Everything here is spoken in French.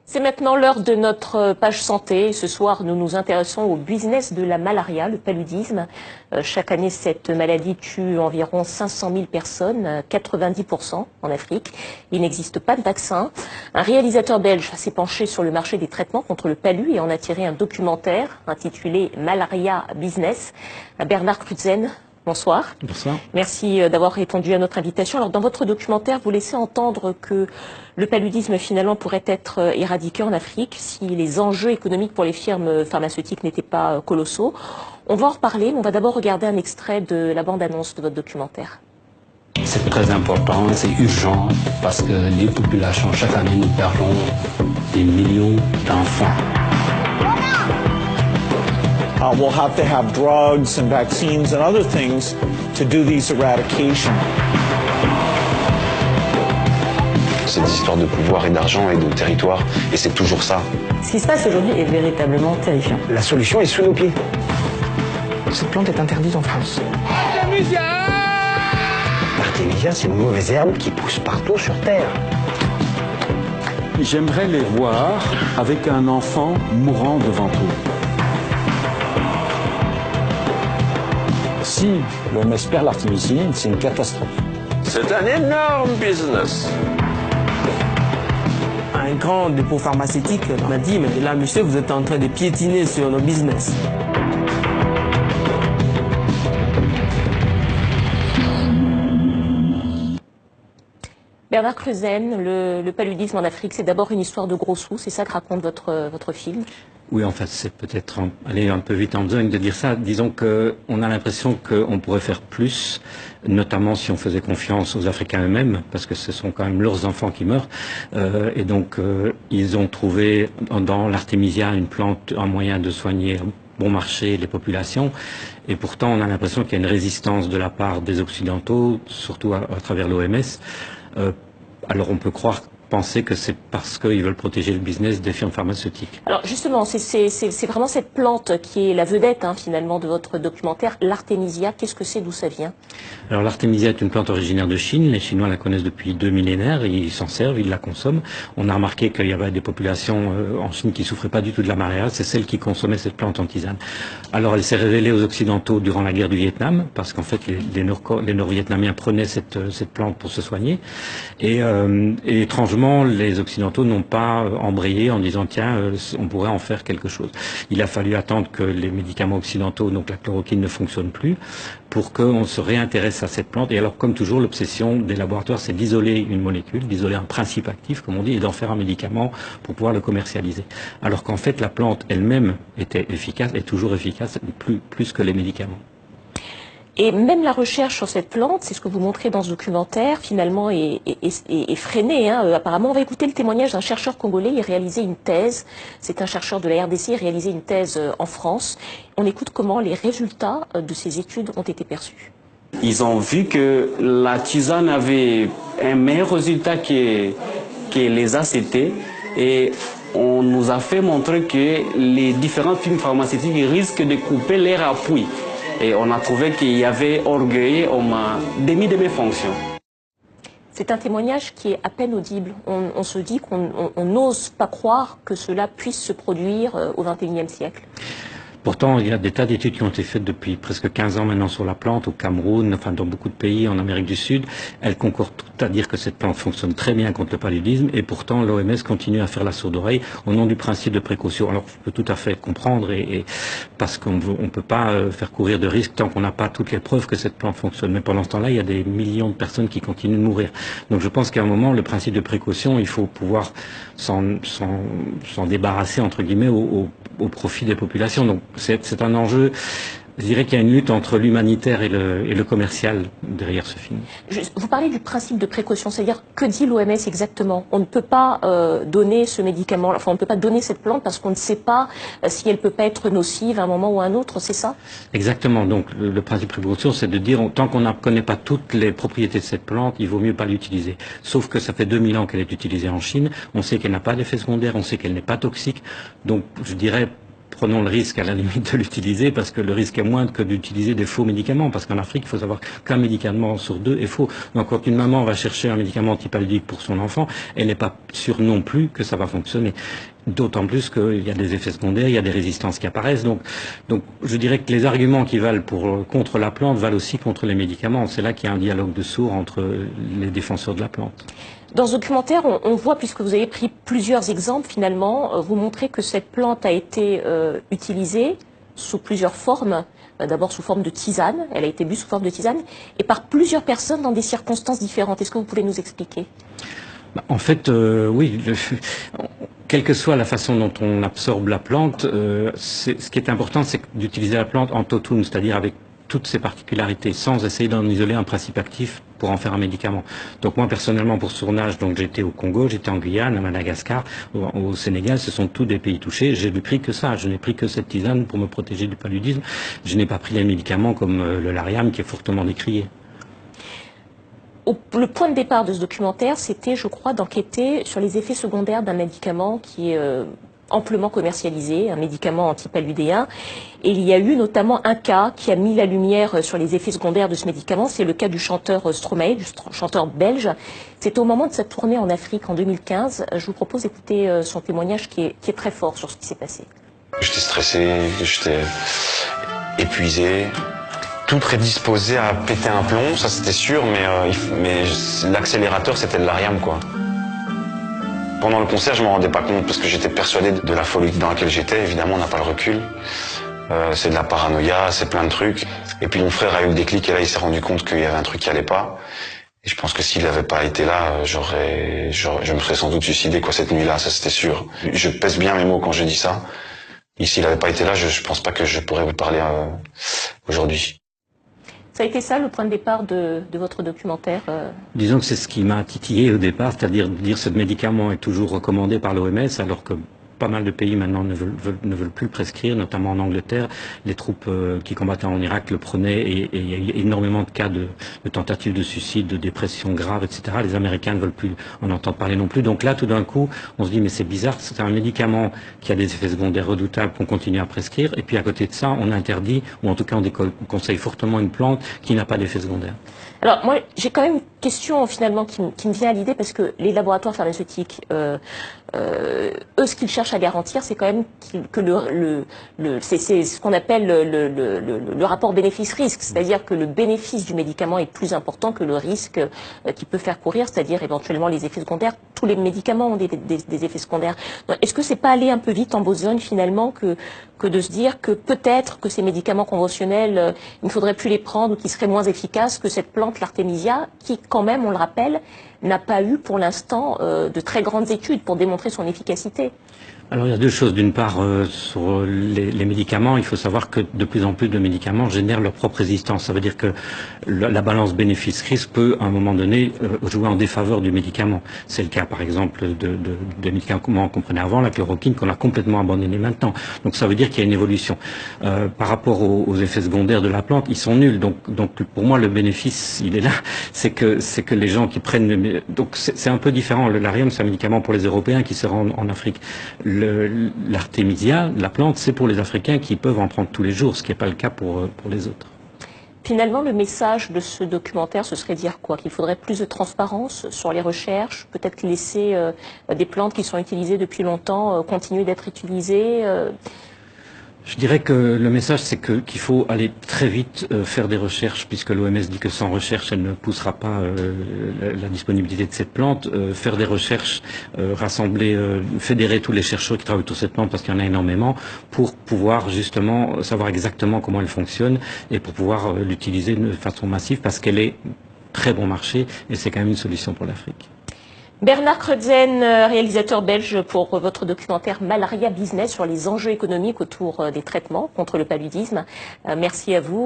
C'est maintenant l'heure de notre page santé. Ce soir, nous nous intéressons au business de la malaria, le paludisme. Chaque année, cette maladie tue environ 500 000 personnes, 90% en Afrique. Il n'existe pas de vaccin. Un réalisateur belge s'est penché sur le marché des traitements contre le palu et en a tiré un documentaire intitulé Malaria Business. Bernard Crutzen, bonsoir. Bonsoir. Merci d'avoir répondu à notre invitation. Alors, dans votre documentaire, vous laissez entendre que le paludisme, finalement, pourrait être éradiqué en Afrique si les enjeux économiques pour les firmes pharmaceutiques n'étaient pas colossaux. On va en reparler, mais on va d'abord regarder un extrait de la bande-annonce de votre documentaire. C'est très important, c'est urgent, parce que les populations, chaque année, nous perdons des millions d'enfants. We'll have to have drugs and vaccines and other things to do these eradication. C'est des histoires de pouvoir et d'argent et de territoire, et c'est toujours ça. Ce qui se passe aujourd'hui est véritablement terrifiant. La solution est sous nos pieds. Cette plante est interdite en France. L'artémisia, c'est une mauvaise herbe qui pousse partout sur Terre. J'aimerais les voir avec un enfant mourant devant eux. Si l'OMS perd l'artémisinine, c'est une catastrophe. C'est un énorme business. Un grand dépôt pharmaceutique m'a dit, mais là, monsieur, vous êtes en train de piétiner sur nos business. Bernard Crutzen, le paludisme en Afrique, c'est d'abord une histoire de gros sous, c'est ça que raconte votre film? Oui, en fait, c'est peut-être aller un peu vite en besogne de dire ça. Disons qu'on a l'impression qu'on pourrait faire plus, notamment si on faisait confiance aux Africains eux-mêmes, parce que ce sont quand même leurs enfants qui meurent. Et donc, ils ont trouvé dans l'artémisia une plante, un moyen de soigner bon marché les populations. Et pourtant, on a l'impression qu'il y a une résistance de la part des Occidentaux, surtout à travers l'OMS. Alors, on peut penser que c'est parce qu'ils veulent protéger le business des firmes pharmaceutiques. Alors justement, c'est vraiment cette plante qui est la vedette finalement de votre documentaire, l'artémisia. Qu'est-ce que c'est, d'où ça vient? Alors l'artémisia est une plante originaire de Chine. Les Chinois la connaissent depuis 2 millénaires, ils s'en servent, ils la consomment. On a remarqué qu'il y avait des populations en Chine qui souffraient pas du tout de la malaria, c'est celles qui consommaient cette plante en tisane. Alors elle s'est révélée aux Occidentaux durant la guerre du Vietnam, parce qu'en fait les Nord-Vietnamiens prenaient cette plante pour se soigner. Et étrangement, les Occidentaux n'ont pas embrayé en disant tiens, on pourrait en faire quelque chose. Il a fallu attendre que les médicaments occidentaux, donc la chloroquine, ne fonctionnent plus, pour qu'on se réintéresse à cette plante. Et alors, comme toujours, l'obsession des laboratoires, c'est d'isoler une molécule, d'isoler un principe actif, comme on dit, et d'en faire un médicament pour pouvoir le commercialiser. Alors qu'en fait, la plante elle-même était efficace, est toujours efficace, plus que les médicaments. Et même la recherche sur cette plante, c'est ce que vous montrez dans ce documentaire, finalement est freinée. Apparemment, on va écouter le témoignage d'un chercheur congolais. Il réalisait une thèse, c'est un chercheur de la RDC, il réalisait une thèse en France. On écoute comment les résultats de ces études ont été perçus. Ils ont vu que la tisane avait un meilleur résultat que les ACT, et on nous a fait montrer que les différentes firmes pharmaceutiques risquent de couper leur appui. Et on a trouvé qu'il y avait orgueil au demi-fonction. C'est un témoignage qui est à peine audible. On se dit qu'on n'ose pas croire que cela puisse se produire au XXIe siècle. Pourtant, il y a des tas d'études qui ont été faites depuis presque 15 ans maintenant sur la plante, au Cameroun, enfin dans beaucoup de pays, en Amérique du Sud. Elles concordent toutes à dire que cette plante fonctionne très bien contre le paludisme, et pourtant l'OMS continue à faire la sourde oreille au nom du principe de précaution. Alors je peux tout à fait comprendre, parce qu'on ne peut pas faire courir de risques tant qu'on n'a pas toutes les preuves que cette plante fonctionne. Mais pendant ce temps-là, il y a des millions de personnes qui continuent de mourir. Donc je pense qu'à un moment, le principe de précaution, il faut pouvoir s'en débarrasser, entre guillemets, au profit des populations. Donc c'est un enjeu. Je dirais qu'il y a une lutte entre l'humanitaire et le commercial derrière ce film. Vous parlez du principe de précaution, c'est-à-dire que dit l'OMS exactement? On ne peut pas donner ce médicament, enfin on ne peut pas donner cette plante parce qu'on ne sait pas si elle peut pas être nocive à un moment ou à un autre, c'est ça? Exactement. Donc le principe de précaution, c'est de dire tant qu'on ne connaît pas toutes les propriétés de cette plante, il vaut mieux pas l'utiliser. Sauf que ça fait 2000 ans qu'elle est utilisée en Chine, on sait qu'elle n'a pas d'effet secondaire, on sait qu'elle n'est pas toxique. Donc je dirais prenons le risque à la limite de l'utiliser parce que le risque est moindre que d'utiliser des faux médicaments. Parce qu'en Afrique, il faut savoir qu'un médicament sur 2 est faux. Donc quand une maman va chercher un médicament antipaludique pour son enfant, elle n'est pas sûre non plus que ça va fonctionner. D'autant plus qu'il y a des effets secondaires, il y a des résistances qui apparaissent. Donc je dirais que les arguments qui valent contre la plante valent aussi contre les médicaments. C'est là qu'il y a un dialogue de sourds entre les défenseurs de la plante. Dans ce documentaire, on voit, puisque vous avez pris plusieurs exemples finalement, vous montrez que cette plante a été utilisée sous plusieurs formes. D'abord sous forme de tisane, elle a été bu sous forme de tisane, et par plusieurs personnes dans des circonstances différentes. Est-ce que vous pouvez nous expliquer ? En fait, oui. Quelle que soit la façon dont on absorbe la plante, ce qui est important, c'est d'utiliser la plante en totum, c'est-à-dire avec toutes ses particularités, sans essayer d'en isoler un principe actif pour en faire un médicament. Donc moi, personnellement, pour ce tournage, j'étais au Congo, j'étais en Guyane, à Madagascar, au Sénégal, ce sont tous des pays touchés. J'ai pris que ça, je n'ai pris que cette tisane pour me protéger du paludisme. Je n'ai pas pris les médicaments comme le Lariam, qui est fortement décrié. Le point de départ de ce documentaire, c'était, je crois, d'enquêter sur les effets secondaires d'un médicament qui est amplement commercialisé, un médicament antipaludéen. Et il y a eu notamment un cas qui a mis la lumière sur les effets secondaires de ce médicament, c'est le cas du chanteur Stromae, du chanteur belge. C'était au moment de sa tournée en Afrique en 2015. Je vous propose d'écouter son témoignage qui est très fort sur ce qui s'est passé. J'étais stressé, j'étais épuisé. Tout prédisposé à péter un plomb, ça c'était sûr, mais l'accélérateur c'était le Lariam, quoi. Pendant le concert, je m'en rendais pas compte parce que j'étais persuadé de la folie dans laquelle j'étais. Évidemment, on n'a pas le recul. C'est de la paranoïa, c'est plein de trucs. Et puis mon frère a eu le déclic et là il s'est rendu compte qu'il y avait un truc qui allait pas. Et je pense que s'il n'avait pas été là, je me serais sans doute suicidé, quoi, cette nuit-là, ça c'était sûr. Je pèse bien mes mots quand je dis ça. Et s'il n'avait pas été là, je pense pas que je pourrais vous parler aujourd'hui. Ça a été ça le point de départ de votre documentaire Disons que c'est ce qui m'a titillé au départ, c'est-à-dire dire que ce médicament est toujours recommandé par l'OMS alors que pas mal de pays maintenant ne veulent plus le prescrire, notamment en Angleterre. Les troupes qui combattaient en Irak le prenaient et il y a eu énormément de cas de tentatives de suicide, de dépression grave, etc. Les Américains ne veulent plus en entendre parler non plus. Donc là, tout d'un coup, on se dit mais c'est bizarre, c'est un médicament qui a des effets secondaires redoutables qu'on continue à prescrire et puis à côté de ça, on interdit, ou en tout cas on conseille fortement une plante qui n'a pas d'effets secondaires. Alors moi, j'ai quand même une question finalement qui me vient à l'idée parce que les laboratoires pharmaceutiques, eux, ce qu'ils cherchent à garantir, c'est quand même que c'est ce qu'on appelle le rapport bénéfice-risque, c'est-à-dire que le bénéfice du médicament est plus important que le risque qu'il peut faire courir, c'est-à-dire éventuellement les effets secondaires. Tous les médicaments ont des effets secondaires. Est-ce que c'est pas aller un peu vite en besogne finalement que de se dire que peut-être que ces médicaments conventionnels, il ne faudrait plus les prendre ou qu'ils seraient moins efficaces que cette plante, l'artémisia, qui quand même, on le rappelle, n'a pas eu pour l'instant de très grandes études pour démontrer son efficacité. Alors il y a deux choses. D'une part, sur les médicaments, il faut savoir que de plus en plus de médicaments génèrent leur propre résistance. Ça veut dire que la balance bénéfice-risque peut, à un moment donné, jouer en défaveur du médicament. C'est le cas, par exemple, de médicaments qu'on prenait avant, la chloroquine, qu'on a complètement abandonné maintenant. Donc ça veut dire qu'il y a une évolution. Par rapport aux effets secondaires de la plante, ils sont nuls. Donc pour moi, le bénéfice, il est là. C'est que les gens qui prennent... Donc c'est un peu différent. Le Lariam, c'est un médicament pour les Européens qui se rendent en Afrique. L'artémisia, la plante, c'est pour les Africains qui peuvent en prendre tous les jours, ce qui n'est pas le cas pour les autres. Finalement, le message de ce documentaire, ce serait dire quoi? Qu'il faudrait plus de transparence sur les recherches, peut-être laisser des plantes qui sont utilisées depuis longtemps continuer d'être utilisées Je dirais que le message, c'est qu'il faut aller très vite faire des recherches, puisque l'OMS dit que sans recherche, elle ne poussera pas la disponibilité de cette plante. Faire des recherches, rassembler, fédérer tous les chercheurs qui travaillent sur cette plante, parce qu'il y en a énormément, pour pouvoir justement savoir exactement comment elle fonctionne et pour pouvoir l'utiliser de façon massive, parce qu'elle est très bon marché et c'est quand même une solution pour l'Afrique. Bernard Kreutzen, réalisateur belge, pour votre documentaire Malaria Business sur les enjeux économiques autour des traitements contre le paludisme. Merci à vous.